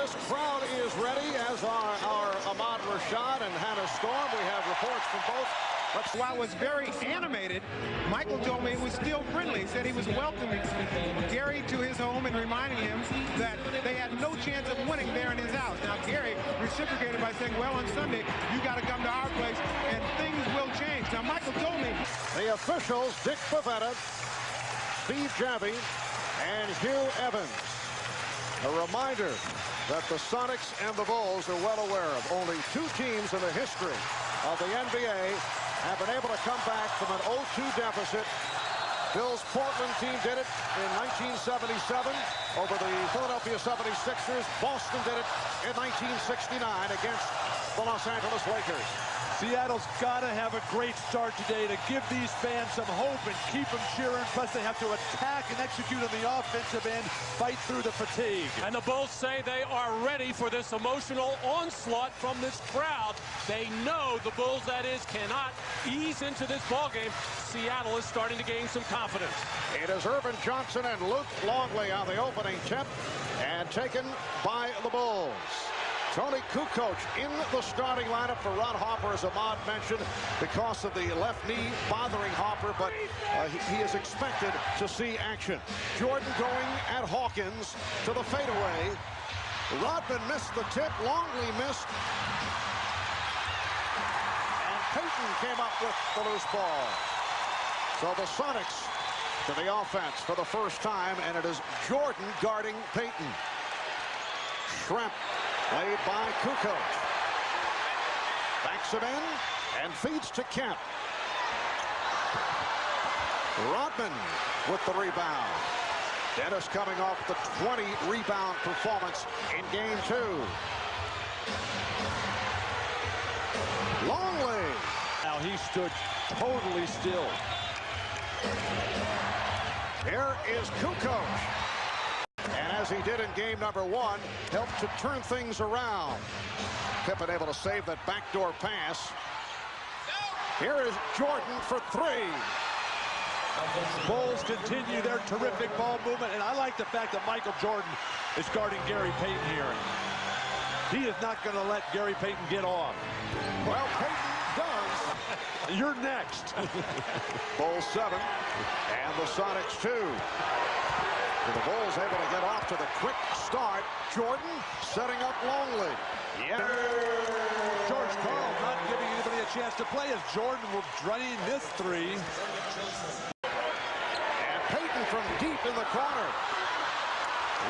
This crowd is ready, as are our Ahmad Rashad and Hannah Storm. We have reports from both. While it was very animated, Michael told me it was still friendly. He said he was welcoming Gary to his home and reminding him that they had no chance of winning there in his house. Now, Gary reciprocated by saying, well, on Sunday, you got to come to our place, and things will change. Now, Michael told me. The officials, Dick Pavetta, Steve Javy, and Hugh Evans. A reminder that the Sonics and the Bulls are well aware of. Only two teams in the history of the NBA have been able to come back from an 0-2 deficit. Bill's Portland team did it in 1977 over the Philadelphia 76ers. Boston did it in 1969 against the Los Angeles Lakers. Seattle's got to have a great start today to give these fans some hope and keep them cheering. Plus, they have to attack and execute on the offensive end, fight through the fatigue. And the Bulls say they are ready for this emotional onslaught from this crowd. They know the Bulls, that is, cannot ease into this ballgame. Seattle is starting to gain some confidence. It is Irvin Johnson and Luke Longley on the opening tip, and taken by the Bulls. Tony Kukoc in the starting lineup for Ron Harper, as Ahmad mentioned, because of the left knee bothering Harper, but he is expected to see action. Jordan going at Hawkins to the fadeaway. Rodman missed the tip. Longley missed. And Payton came up with the loose ball. So the Sonics to the offense for the first time, and it is Jordan guarding Payton. Shrimp played by Kukoc. Backs him in and feeds to Kemp. Rodman with the rebound. Dennis coming off the 20-rebound performance in Game 2. Longley. Now he stood totally still. Here is Kukoc. And as he did in game number 1, helped to turn things around. Pippen able to save that backdoor pass. Here is Jordan for 3. Bulls continue their terrific ball movement, and I like the fact that Michael Jordan is guarding Gary Payton here. He is not going to let Gary Payton get off. Well, Payton does. You're next. Bulls 7 and the Sonics 2. The Bulls able to get off to the quick start. Jordan setting up Longley. Yeah. George Karl not giving anybody a chance to play as Jordan will drain this 3. And Payton from deep in the corner.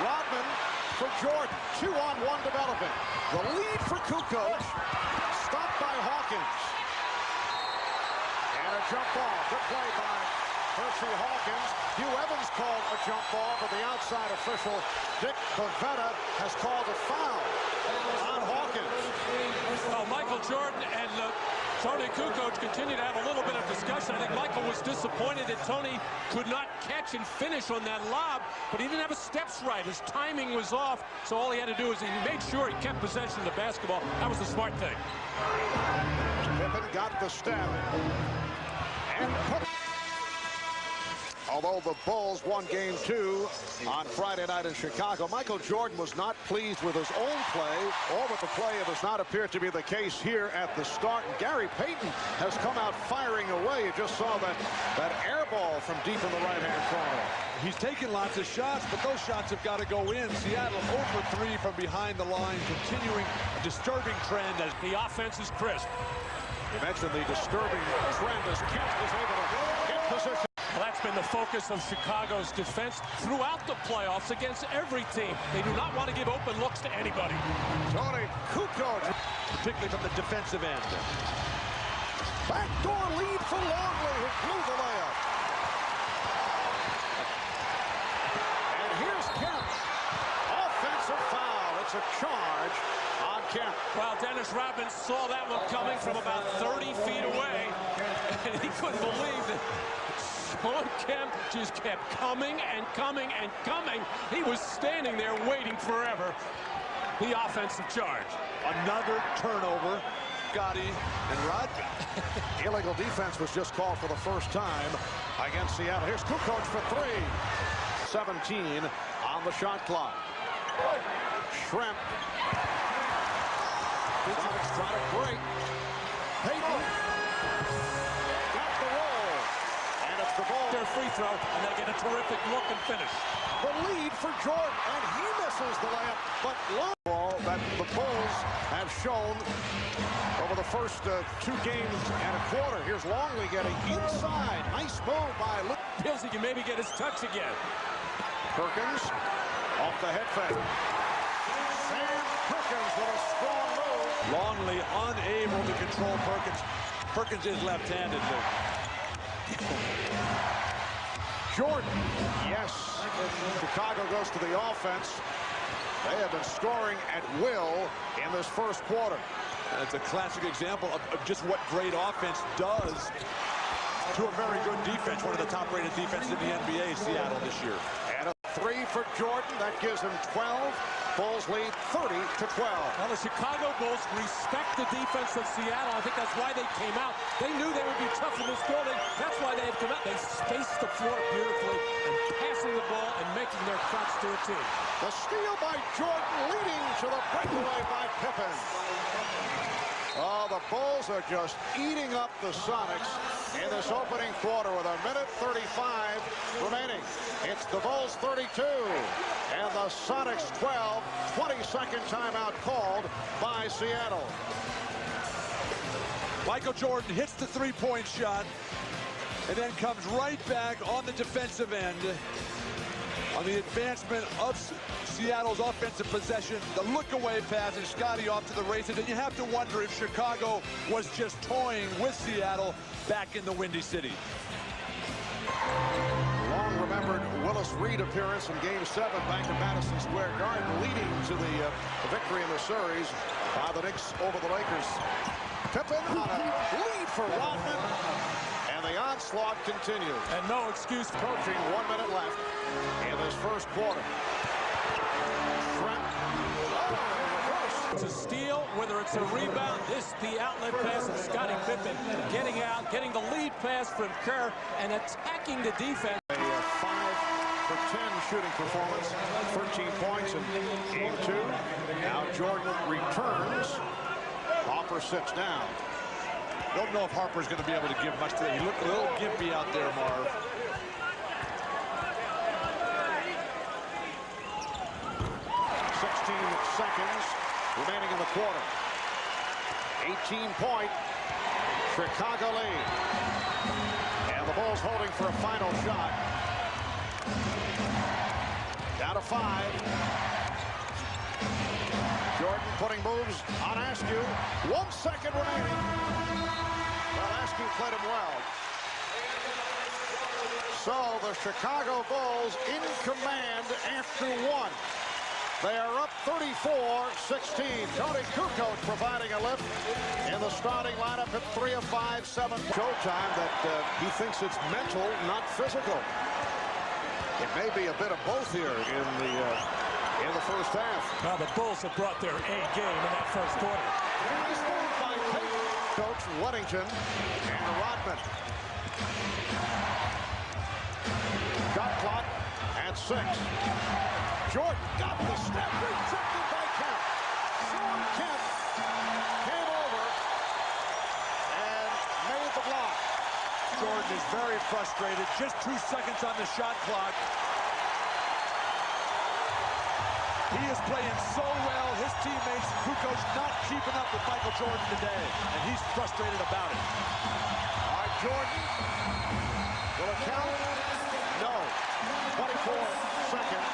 Rodman for Jordan. 2-on-1 development. The lead for Kukoc. Stopped by Hawkins. And a jump ball. Good play by Percy Hawkins. Hugh Evans called a jump ball, but the outside official, Dick Pavetta, has called a foul on Hawkins. Well, Michael Jordan and Tony Kukoc continue to have a little bit of discussion. I think Michael was disappointed that Tony could not catch and finish on that lob, but he didn't have his steps right. His timing was off, so all he had to do is he made sure he kept possession of the basketball. That was the smart thing. Pippen got the step. And although the Bulls won Game 2 on Friday night in Chicago, Michael Jordan was not pleased with his own play or with the play. It does not appear to be the case here at the start. And Gary Payton has come out firing away. You just saw that air ball from deep in the right-hand corner. He's taken lots of shots, but those shots have got to go in. Seattle 0 for 3 from behind the line, continuing a disturbing trend as the offense is crisp. You mentioned the disturbing trend as Kemp is able to get position. Well, that's been the focus of Chicago's defense throughout the playoffs against every team. They do not want to give open looks to anybody. Tony Kukoc, particularly from the defensive end. Backdoor lead for Longley, who blew the layup. And here's Kemp. Offensive foul. It's a charge on Kemp. Well, Dennis Rodman saw that one coming from about 30 feet away, and he couldn't believe that Sean Kemp just kept coming and coming and coming. He was standing there waiting forever. The offensive charge. Another turnover. Gotti and Rodman. Illegal defense was just called for the first time against Seattle. Here's Kukoc for 3. 17 on the shot clock. Shrimp. Sonics trying to break. Payton got the roll. And it's the ball. Their free throw, and they get a terrific look and finish. The lead for Jordan, and he misses the layup. But ball that the Bulls have shown over the first 2 games and a quarter. Here's Longley getting inside. Nice move by Luke. Feels he can maybe get his touch again. Perkins off the head fake. Sam Perkins with a strong move. Longley unable to control Perkins. Perkins is left-handed, Luke. Jordan, yes. Chicago goes to the offense. They have been scoring at will in this first quarter. That's a classic example of just what great offense does to a very good defense. One of the top-rated defenses in the NBA, Seattle, this year. And a 3 for Jordan. That gives him 12. Bulls lead 30-12. Well, the Chicago Bulls respect the defense of Seattle. I think that's why they came out. They knew they would be tough in this building. That's why they had come out. They spaced the floor beautifully and passing the ball and making their shots to a team. The steal by Jordan leading to the breakaway by Pippen. Oh, the Bulls are just eating up the Sonics in this opening quarter with 1:35 remaining. It's the Bulls 32 and the Sonics 12. 22nd timeout called by Seattle. Michael Jordan hits the three-point shot and then comes right back on the defensive end on the advancement of Seattle's offensive possession. The look-away pass and Scotty off to the races, and you have to wonder if Chicago was just toying with Seattle back in the Windy City. Long-remembered Willis Reed appearance in Game 7 back at Madison Square Garden, leading to the victory in the series by the Knicks over the Lakers. Pippen on a lead for Rodman, and the onslaught continues. And no excuse. Approaching 1 minute left in this first quarter. Trent. It's a steal, whether it's a rebound, the outlet pass of Scottie Pippen getting out, getting the lead pass from Kerr, and attacking the defense. A 5 for 10 shooting performance, 13 points in Game 2. Now Jordan returns. Harper sits down. Don't know if Harper's going to be able to give much today. He looked a little gimpy out there, Marv. 16 seconds remaining in the quarter. 18-point Chicago lead. And the Bulls holding for a final shot. Down to 5. Jordan putting moves on Askew. 1 second remaining. Well, Askew played him well. So the Chicago Bulls in command after 1. They are up 34-16. Tony Kukoc providing a lift in the starting lineup at 3 of 5, 7. Showtime that he thinks it's mental, not physical. It may be a bit of both here in the first half. Now the Bulls have brought their A game in that first quarter. Nice move by Coach Weddington and Rodman. Shot clock at 6. Jordan got the step, rejected by Kemp. Sean Kemp came over and made the block. Jordan is very frustrated. Just 2 seconds on the shot clock. He is playing so well. His teammates, Kukoc, not keeping up with Michael Jordan today, and he's frustrated about it. All right, Jordan. Will it count? No. 24-second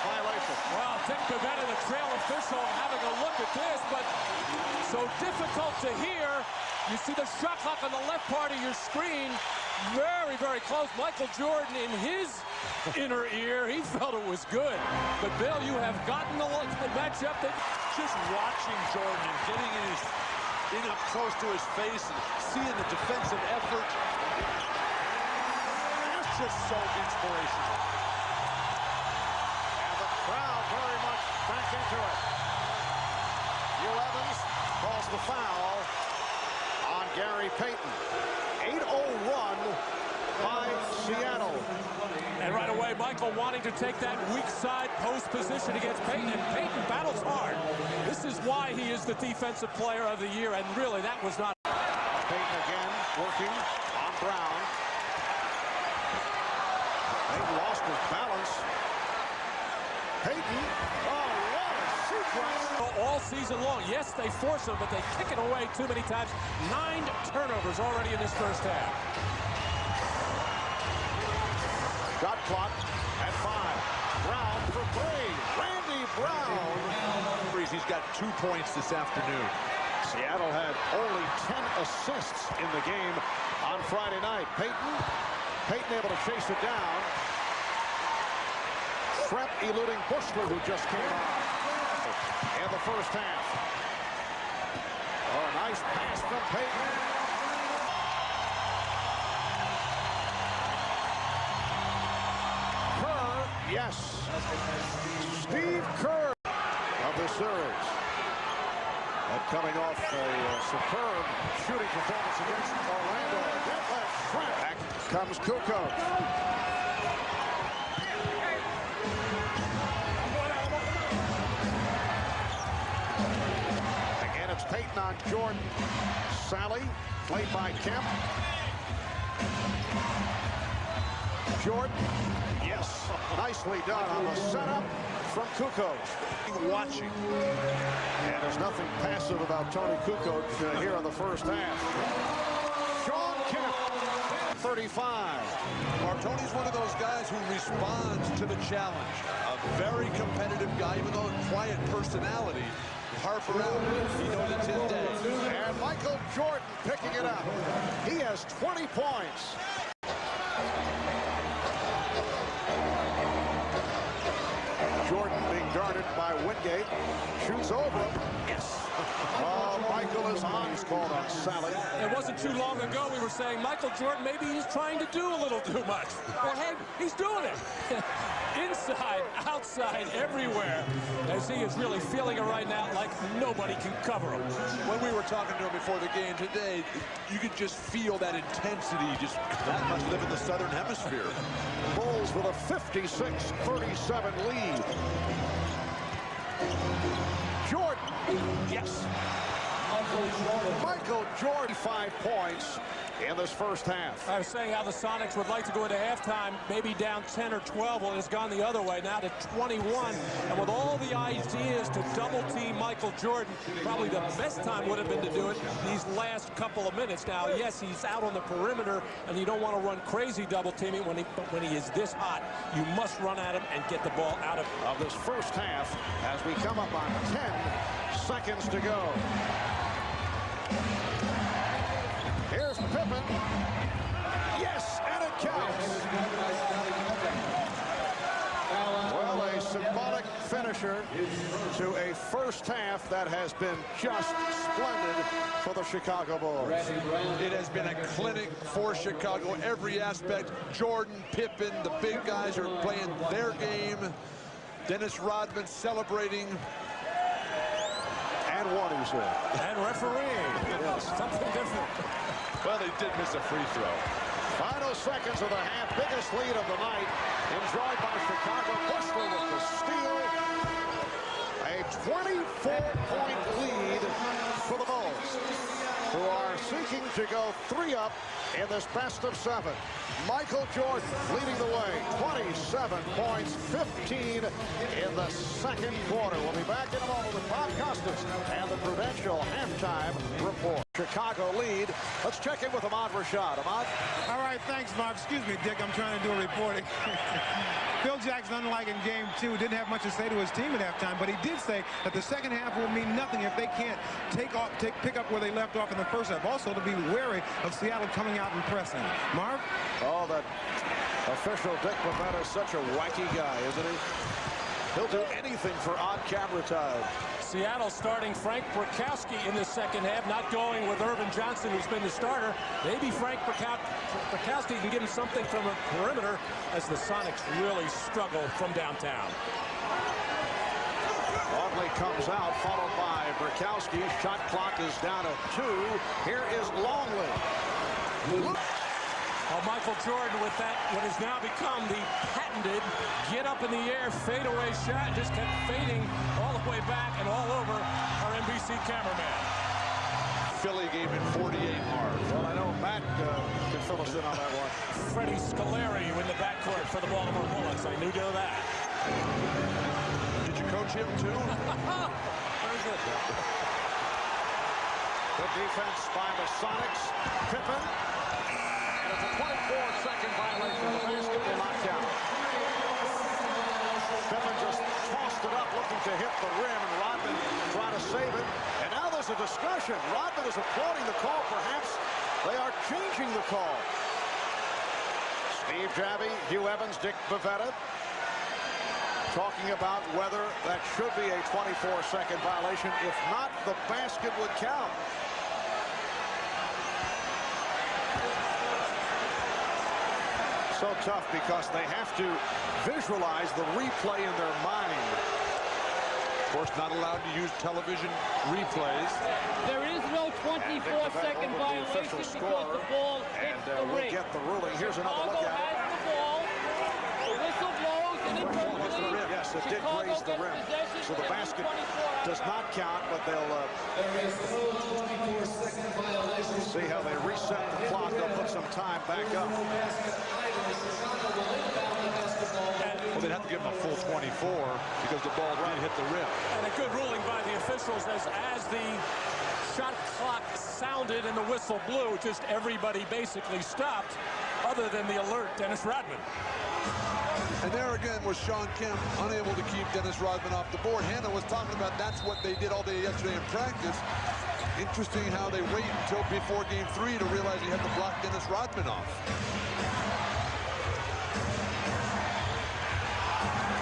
violation. Well, Dick Bavetta, the trail official, having a look at this, but so difficult to hear. You see the shot clock on the left part of your screen. Very, very close. Michael Jordan in his inner ear, he felt it was good. But Bill, you have gotten the matchup that Just watching Jordan and getting in up close to his face and seeing the defensive effort. It's just so inspirational. And the crowd very much back into it. Hugh Evans calls the foul on Gary Payton. 8:01 by Seattle. And right away, Michael wanting to take that weak side post position against Payton, and Payton battles hard. This is why he is the defensive player of the year, and really, that was not... Payton again working on Brown. Payton lost his balance. Payton, oh, what a sequence. All season long, yes, they force him, but they kick it away too many times. 9 turnovers already in this first half. Shot clock at 5. Brown for 3. Randy Brown. He's got 2 points this afternoon. Seattle had only 10 assists in the game on Friday night. Payton able to chase it down. Trepp eluding Bushler, who just came on in the first half. Oh, a nice pass from Payton. Kerr, yes. Steve Kerr of the series. And coming off a superb shooting performance against Orlando. Back comes Kukoc. Again, it's Payton on Jordan. Sally, played by Kemp. Jordan, yes, nicely done on the setup from Kukoc. Watching. And there's nothing passive about Tony Kukoc here in the first half. Sean Kemp, 35. Tony's one of those guys who responds to the challenge. A very competitive guy, even though a quiet personality. Harper out. He knows it's his day. And Michael Jordan picking it up. He has 20 points. Jordan being guarded by Wingate. Shoots over him. Yes. Michael is on. He's called on Sally. It wasn't too long ago we were saying Michael Jordan, maybe he's trying to do a little too much. Well, hey, he's doing it. Inside, outside, everywhere. As he is really feeling it right now like nobody can cover him. When we were talking to him before the game today, you could just feel that intensity. Just that much live in the Southern Hemisphere. Bulls with a 56-37 lead. Jordan, yes. Michael Jordan, 5 points in this first half. I was saying how the Sonics would like to go into halftime, maybe down 10 or 12. Well, it's gone the other way, now to 21. And with all the ideas to double-team Michael Jordan, probably the best time would have been to do it these last couple of minutes. Now, yes, he's out on the perimeter, and you don't want to run crazy double-teaming, but when he is this hot, you must run at him and get the ball out of this first half as we come up on 10 seconds to go. Here's Pippen. Yes, and it counts. Well, a symbolic finisher to a first half that has been just splendid for the Chicago Bulls. It has been a clinic for Chicago. Every aspect. Jordan, Pippen, the big guys are playing their game. Dennis Rodman celebrating. And one, he said. And refereeing. Yes. Something different. Well, they did miss a free throw. Final seconds of the half. Biggest lead of the night. Enjoyed by Chicago. Bushler with the steal. A 24-point lead for the Bulls, who are seeking to go 3 up in this best of 7. Michael Jordan leading the way, 27 points, 15 in the second quarter. We'll be back in a moment with Bob Costas and the Prudential halftime report. Chicago lead. Let's check in with Ahmad Rashad. Ahmad? All right, thanks, Mark. Excuse me, Dick. I'm trying to do a reporting. Phil Jackson, unlike in Game 2, didn't have much to say to his team at halftime, but he did say that the second half will mean nothing if they can't pick up where they left off in the first half. Also, to be wary of Seattle coming out and pressing. Marv? Oh, that official Dick Bavetta is such a wacky guy, isn't he? He'll do anything for on-camera time. Seattle starting Frank Brakowski in the second half, not going with Irvin Johnson, who's been the starter. Maybe Frank Brakowski can give him something from a perimeter as the Sonics really struggle from downtown. Longley comes out, followed by Brakowski. Shot clock is down at 2. Here is Longley. Well, Michael Jordan with that, what has now become the patented get up in the air fadeaway shot, just kept fading all the way back and all over our NBC cameraman. Philly gave it 48 hard. Well, I know Matt can fill us in on that one. Freddie Scolari in the backcourt for the Baltimore Bullets. I knew that. Did you coach him too? Very good. Good defense by the Sonics. Pippen. And it's a 24-second violation. The basket will not count. Pippen just tossed it up looking to hit the rim, and Rodman trying to save it. And now there's a discussion. Rodman is applauding the call. Perhaps they are changing the call. Steve Javie, Hugh Evans, Dick Bavetta talking about whether that should be a 24-second violation. If not, the basket would count. So tough because they have to visualize the replay in their mind. Of course, not allowed to use television replays. There is no 24-second violation because the ball hits the ring. We'll get the ruling. Here's another look at it. Has the ball. The whistle blows and it goes to the rim. Yes, it did graze the rim. So the basket does not count, but they'll see how they reset the clock. They'll put some time back up. Well, they'd have to give him a full 24 because the ball did hit the rim. And a good ruling by the officials as the shot clock sounded and the whistle blew, just everybody basically stopped other than the alert Dennis Rodman. And there again was Sean Kemp unable to keep Dennis Rodman off the board. Hannah was talking about that's what they did all day yesterday in practice. Interesting how they wait until before Game 3 to realize you have to block Dennis Rodman off.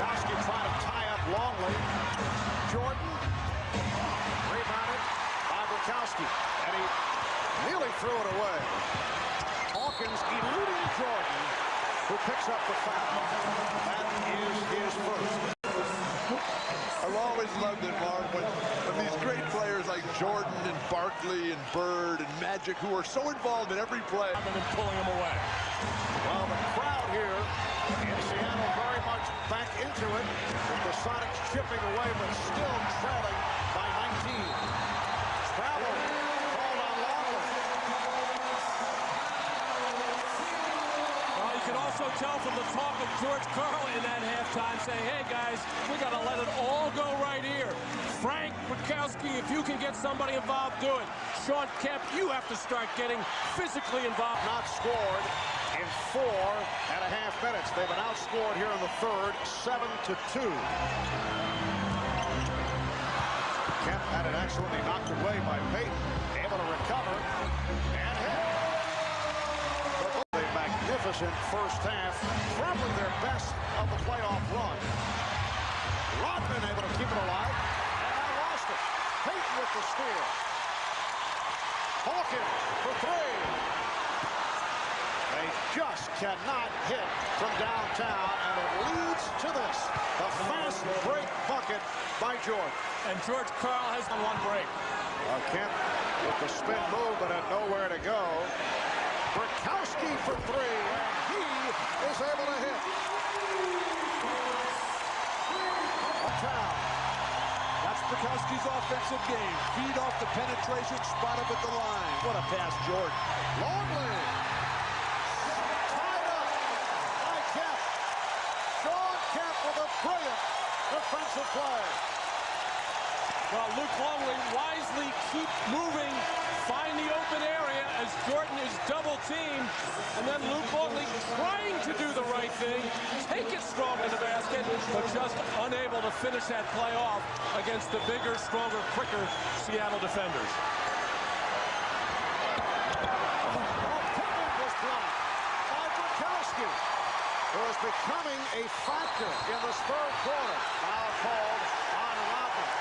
Kowski trying to tie up Longley. Jordan rebounded by Bukowski, and he nearly threw it away. Hawkins eluding Jordan, who picks up the foul. That is his first. I've always loved it, Marv, when these great players like Jordan and Barkley and Bird and Magic, who are so involved in every play. And then pulling him away. Well, the crowd here in Seattle very much back into it, with the Sonics chipping away, but still trailing by 19. Travel called on Longley. Well, you can also tell from the talk of George Karl in that halftime saying, hey, guys, we got to let it all go right here. Frank Bukowski, if you can get somebody involved, do it. Sean Kemp, you have to start getting physically involved. Not scored in 4.5 minutes. They've been outscored here in the third, 7-2. Kemp had it excellently knocked away by Payton, able to recover and hit. A magnificent first half, probably their best of the playoff run. Rodman able to keep it alive, and now lost it. Payton with the steal. Hawkins for three. They just cannot hit from downtown, and it leads to this. A fast break bucket by Jordan. And George Karl has on one break. Kemp with the spin move, but had nowhere to go. Bukowski for three, and he is able to hit. Uptown. That's Bukowski's offensive game. Feed off the penetration, spot up at the line. What a pass, Jordan. Longley. Tied up by Kemp. Sean Kemp with a brilliant defensive play. Well, Luke Longley wisely keep moving, find the open area as Jordan is double teamed, and then Luke Longley trying to do the right thing, take it strong in the basket, but just unable to finish that play off against the bigger, stronger, quicker Seattle defenders. Pippen was blocked by Bukowski, who is becoming a factor in this third quarter. Foul called on Rodman.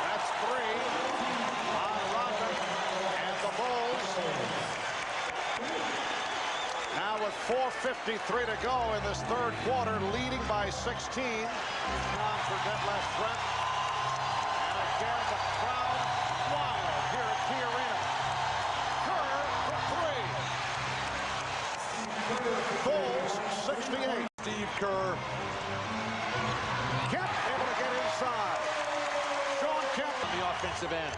That's three on Rodman, and the Bulls now with 4:53 to go in this third quarter, leading by 16. On for Detlef Brent. And again, the crowd wild the offensive end.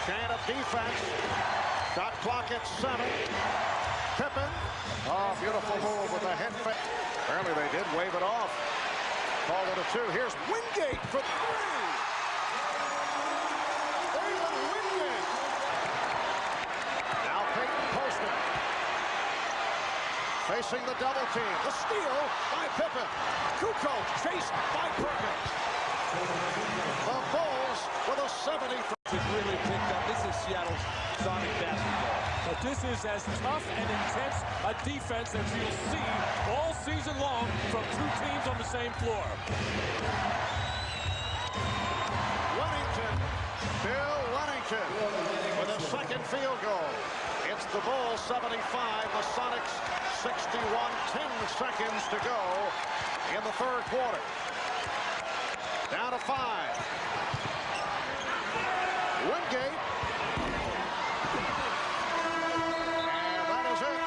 Chain of defense. Shot clock at 7. Pippen. Oh, beautiful move with the head fake. Apparently they did wave it off. Called it a 2. Here's Wingate for 3. David Wingate. Now Peyton posted. Facing the double team. The steal by Pippen. Kukoc chased by Perkins. The Bulls with a 73. It's really picked up. This is Seattle's Sonic basketball. But this is as tough and intense a defense as you'll see all season long from two teams on the same floor. Wennington, Bill Wennington with a second field goal. It's the Bulls 75, the Sonics 61, 10 seconds to go in the third quarter. Down to 5. Wingate. And that is it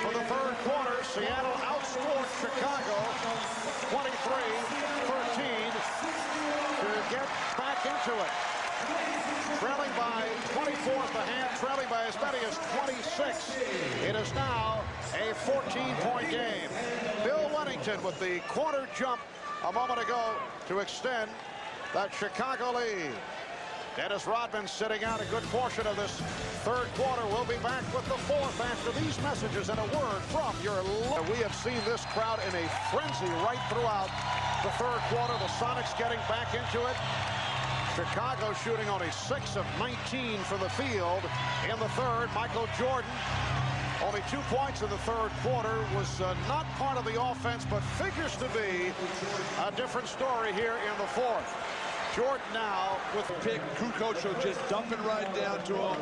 for the third quarter. Seattle outscored Chicago 23-13 to get back into it. Trailing by 24 at the half, trailing by as many as 26. It is now a 14-point game. Bill Wennington with the corner jump a moment ago to extend that Chicago lead. Dennis Rodman sitting out a good portion of this third quarter. We'll be back with the fourth after these messages and a word from your... We have seen this crowd in a frenzy right throughout the third quarter. The Sonics getting back into it. Chicago shooting only 6 of 19 from the field in the third. Michael Jordan, only 2 points in the third quarter, was not part of the offense, but figures to be a different story here in the fourth. Jordan now with a pick. Kukoc just dumping right down to him.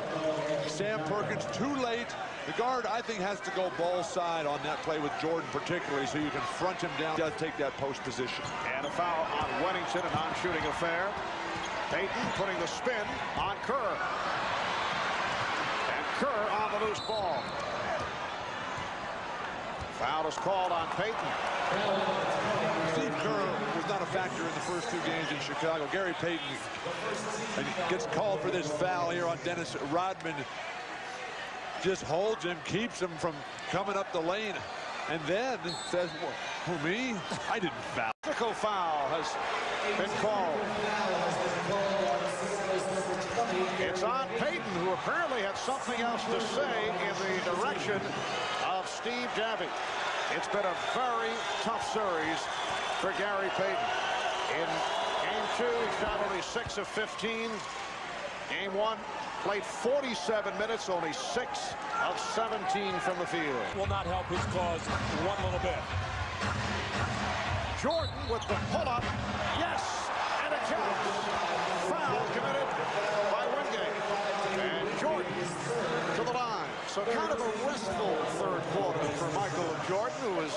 Sam Perkins too late. The guard, I think, has to go ball side on that play with Jordan particularly, so you can front him down. He does take that post position. And a foul on Wennington, a non-shooting affair. Peyton putting the spin on Kerr. And Kerr on the loose ball. Foul is called on Peyton. Steve Kerr was not a factor in the first 2 games in Chicago. Gary Payton gets called for this foul here on Dennis Rodman. Just holds him, keeps him from coming up the lane, and then says, who, me? I didn't foul. Technical foul has been called. It's on Peyton, who apparently had something else to say in the direction of Steve Javie. It's been a very tough series for Gary Payton. In game 2, he shot only 6 of 15. Game 1, played 47 minutes, only 6 of 17 from the field. Will not help his cause one little bit. Jordan with the pull-up. Yes, and it counts. Foul committed by Wingate. And Jordan to the line. So kind of a restful third quarter for Michael and Jordan, who is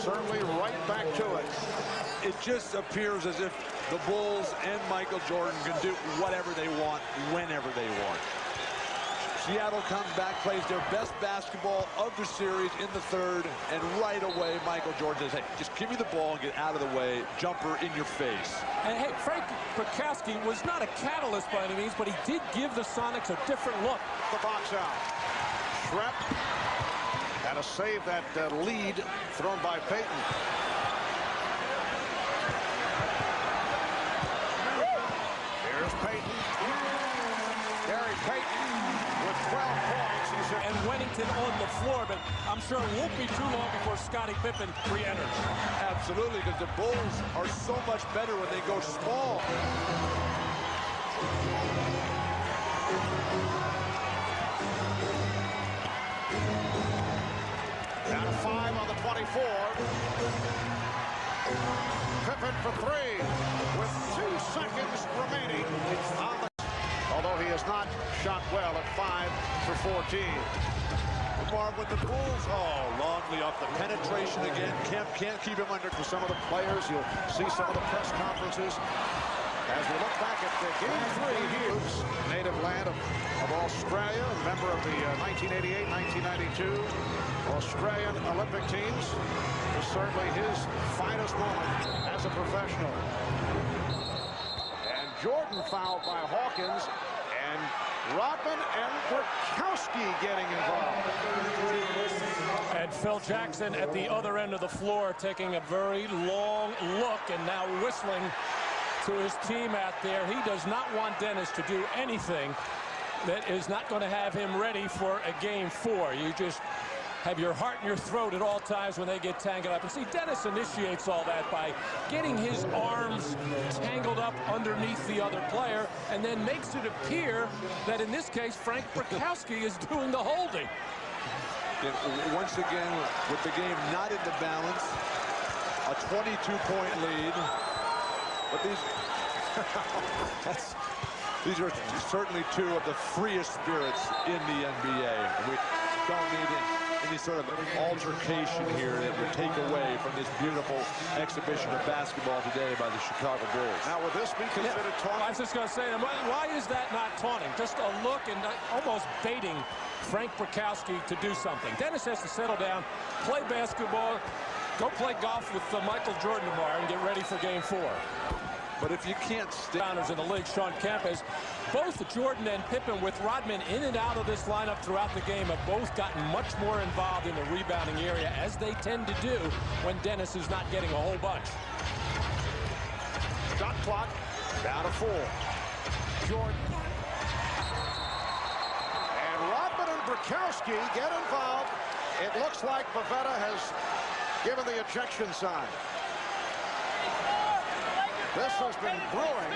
certainly right back to it. It just appears as if the Bulls and Michael Jordan can do whatever they want, whenever they want. Seattle comes back, plays their best basketball of the series in the third, and right away, Michael Jordan says, hey, just give me the ball and get out of the way. Jumper in your face. And hey, Frank Bukowski was not a catalyst by any means, but he did give the Sonics a different look. The box out. Shrep had to save that lead thrown by Peyton. Here's Peyton. Gary Peyton with 12 points. And Wennington on the floor, but I'm sure it won't be too long before Scottie Pippen re-enters. Absolutely, because the Bulls are so much better when they go small. Down to 5 on the 24. Pippen for 3 with 2 seconds remaining on the... Although he has not shot well at 5 for 14. Marv with the Bulls. Oh, Longley off the penetration again. Kemp can't keep him under. For some of the players, you'll see some of the press conferences. As we look back at game 3 here, native land of Australia, member of the 1988-1992 Australian Olympic teams. Was certainly his finest moment as a professional. Jordan fouled by Hawkins, and Rodman and Burkowski getting involved. And Phil Jackson at the other end of the floor taking a very long look and now whistling to his team out there. He does not want Dennis to do anything that is not going to have him ready for a game 4. You just have your heart in your throat at all times when they get tangled up. And see, Dennis initiates all that by getting his arms tangled up underneath the other player and then makes it appear that in this case Frank Burkowski is doing the holding. Once again, with the game not in the balance, a 22-point lead. But these are certainly two of the freest spirits in the NBA. We don't need any sort of altercation here that would take away from this beautiful exhibition of basketball today by the Chicago Bulls. Now, would this be considered taunting? I was just going to say, why is that not taunting? Just a look and almost baiting Frank Burkowski to do something. Dennis has to settle down, play basketball, go play golf with Michael Jordan tomorrow and get ready for game 4. But if you can't stay downers in the league, Sean Kemp, has both Jordan and Pippen with Rodman in and out of this lineup throughout the game have both gotten much more involved in the rebounding area, as they tend to do when Dennis is not getting a whole bunch. Shot clock down to 4. Jordan. And Rodman and Burkowski get involved. It looks like Pavetta has given the ejection sign. This has been brewing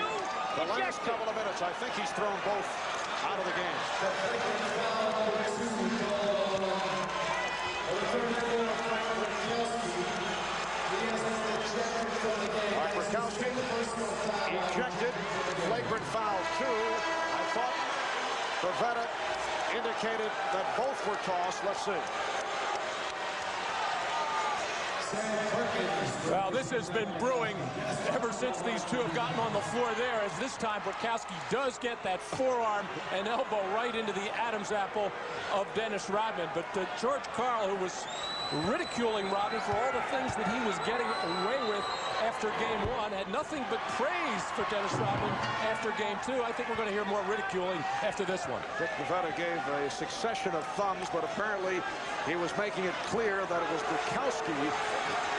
the last couple of minutes. I think he's thrown both out of the game. Burkowski ejected. Flagrant foul 2. I thought Pavetta indicated that both were tossed. Let's see. Well, this has been brewing ever since these two have gotten on the floor there, as this time Burkowski does get that forearm and elbow right into the Adam's apple of Dennis Rodman. But George Karl, who was ridiculing Rodman for all the things that he was getting away with after game 1, had nothing but praise for Dennis Rodman after game 2. I think we're going to hear more ridiculing after this one. Dick Pavetta gave a succession of thumbs, but apparently he was making it clear that it was Burkowski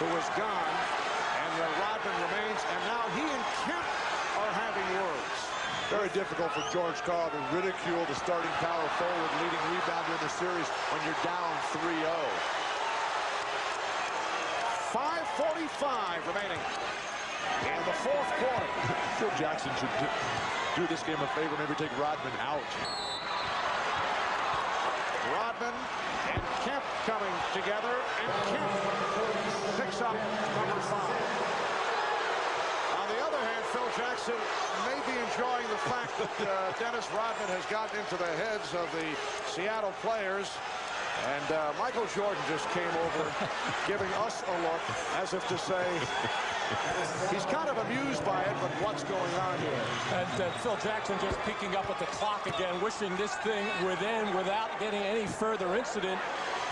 who was gone, and Rodman remains, and now he and Kemp are having words. Very difficult for George Karl to ridicule the starting power forward, leading rebounder in the series when you're down 3-0. 5:45 remaining in the 4th quarter. Phil Jackson should do this game a favor, maybe take Rodman out. Rodman and Kemp coming together, and Kemp picks up number 5. On the other hand, Phil Jackson may be enjoying the fact that Dennis Rodman has gotten into the heads of the Seattle players. And Michael Jordan just came over giving us a look as if to say he's kind of amused by it, but what's going on here? And Phil Jackson just peeking up at the clock again, wishing this thing would end without getting any further incident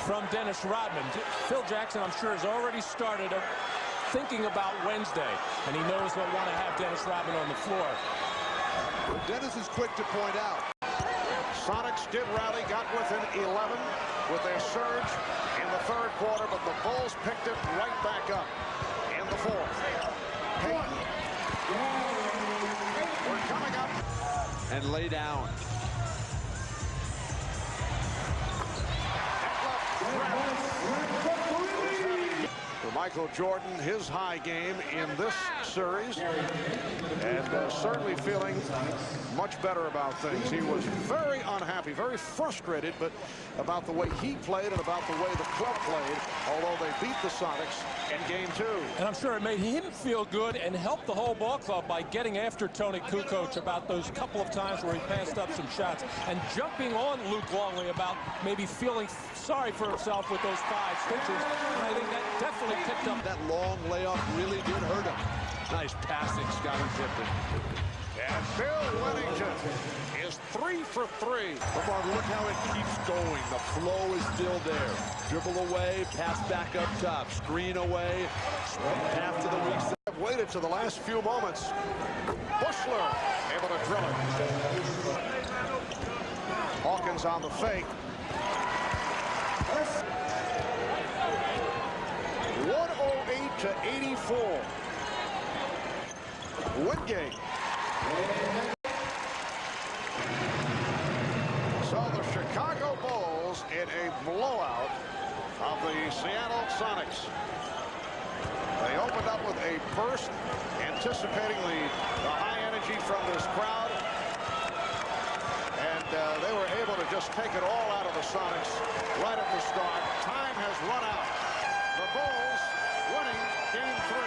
from Dennis Rodman. Phil Jackson, I'm sure, has already started thinking about Wednesday, and he knows he'll want to have Dennis Rodman on the floor. Dennis is quick to point out. Sonics did rally, got within 11 with their surge in the 3rd quarter, but the Bulls picked it right back up in the 4th. Payton. We're coming up. And lay down. For Michael Jordan, his high game in this series, and certainly feeling much better about things. He was very unhappy, very frustrated, but about the way he played and about the way the club played, although they beat the Sonics in game 2. And I'm sure it made him feel good and helped the whole ball club by getting after Tony Kukoc about those couple of times where he passed up some shots and jumping on Luke Longley about maybe feeling sorry for himself with those 5 stitches. And I think that definitely picked up. That long layoff really did hurt him. Nice passing, Scottie Pippen. And Bill Wennington is 3 for 3. Come on, look how it keeps going. The flow is still there. Dribble away, pass back up top, screen away, pass to the weak side. Waited to the last few moments. Bushler able to drill it. Hawkins on the fake. 108 to 84. Wingate. So the Chicago Bulls in a blowout of the Seattle Sonics. They opened up with a burst, anticipating the high energy from this crowd. And they were able to just take it all out of the Sonics right at the start. Time has run out. The Bulls winning Game 3,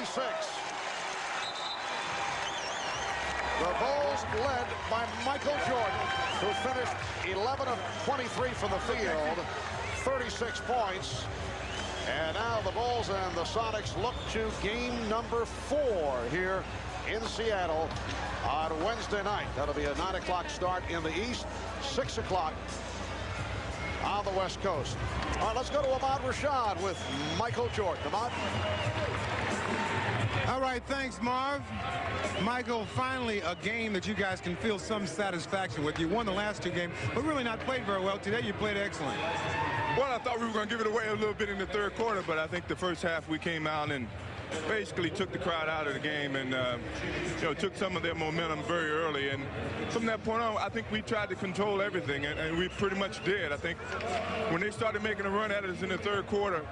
108-86. The Bulls led by Michael Jordan, who finished 11 of 23 from the field, 36 points. And now the Bulls and the Sonics look to game number 4 here in Seattle on Wednesday night. That'll be a 9 o'clock start in the East, 6 o'clock on the West Coast. All right, let's go to Ahmad Rashad with Michael Jordan. Ahmad? All right, thanks, Marv. Michael, finally a game that you guys can feel some satisfaction with. You won the last 2 games, but really not played very well. Today you played excellent. Well, I thought we were going to give it away a little bit in the third quarter, but I think the first half we came out and basically took the crowd out of the game and took some of their momentum very early. And from that point on, I think we tried to control everything, and we pretty much did. I think when they started making a run at us in the third quarter,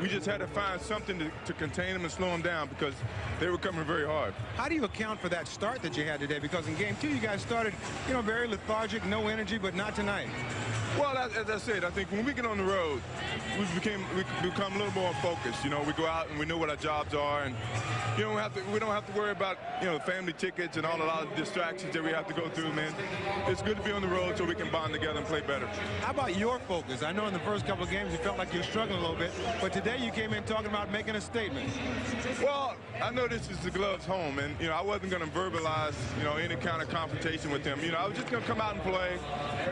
we just had to find something to contain them and slow them down because they were coming very hard. How do you account for that start that you had today? Because in Game 2, you guys started, very lethargic, no energy, but not tonight. Well, as I said, I think when we get on the road, we become a little more focused. We go out and we know what our jobs are, and we don't have to worry about family tickets and all a lot of distractions that we have to go through, man. It's good to be on the road so we can bond together and play better. How about your focus? I know in the first couple of games you felt like you were struggling a little bit, but today you came in talking about making a statement. Well, I know this is the Gloves' home, and I wasn't going to verbalize any kind of confrontation with them. I was just going to come out and play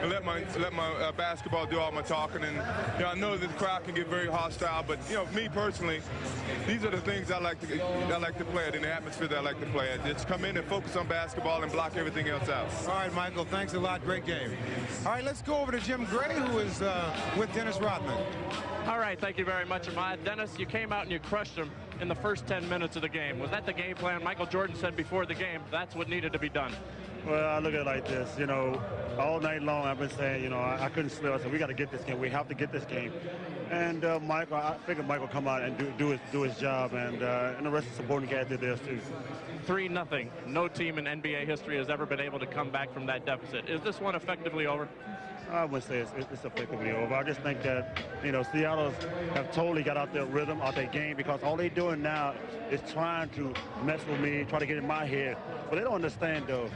and let my basketball do all my talking. And I know that the crowd can get very hostile, but me personally, these are the things I like to play at, in the atmosphere that I like to play at. Just come in and focus on basketball and block everything else out. All right, Michael, thanks a lot. Great game. All right, let's go over to Jim Gray, who is with Dennis Rodman. All right, thank you very much, Ahmad. Dennis, you came out and you crushed them in the first 10 minutes of the game. Was that the game plan? Michael Jordan said before the game that's what needed to be done. Well, I look at it like this, all night long I've been saying, I couldn't sleep. I said, we got to get this game. We have to get this game. And Michael, I figured Michael would come out and do his job, and the rest of the supporting cast did theirs too. 3-0. No team in NBA history has ever been able to come back from that deficit. Is this one effectively over? I wouldn't say it's effectively over. I just think that, Seattle have totally got out their rhythm, out their game, because all they're doing now is trying to mess with me, try to get in my head. But they don't understand, though.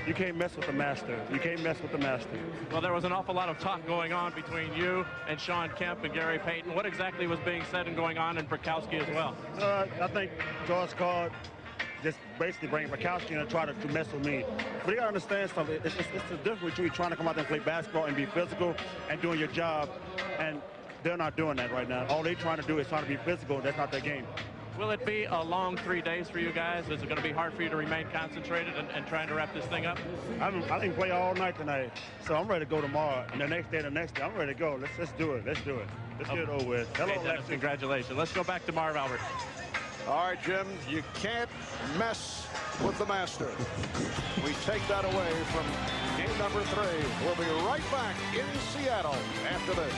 You can't mess with the master. You can't mess with the master. Well, there was an awful lot of talk going on between you and Sean Kemp and Gary Payton. What exactly was being said and going on in Brikowski as well? I think George called just basically bring Brikowski in and try to mess with me. But you got to understand something. It's the difference between trying to come out there and play basketball and be physical and doing your job. And they're not doing that right now. All they're trying to do is trying to be physical. That's not their game. Will it be a long 3 days for you guys? Is it going to be hard for you to remain concentrated and trying to wrap this thing up? I didn't play all night tonight, so I'm ready to go tomorrow. And the next day, I'm ready to go. Let's do it. Let's do it. Let's get it over with. Hello, hey, Dennis, congratulations. Let's go back to Marv Albert. All right, Jim, you can't mess with the master. We take that away from game number 3. We'll be right back in Seattle after this.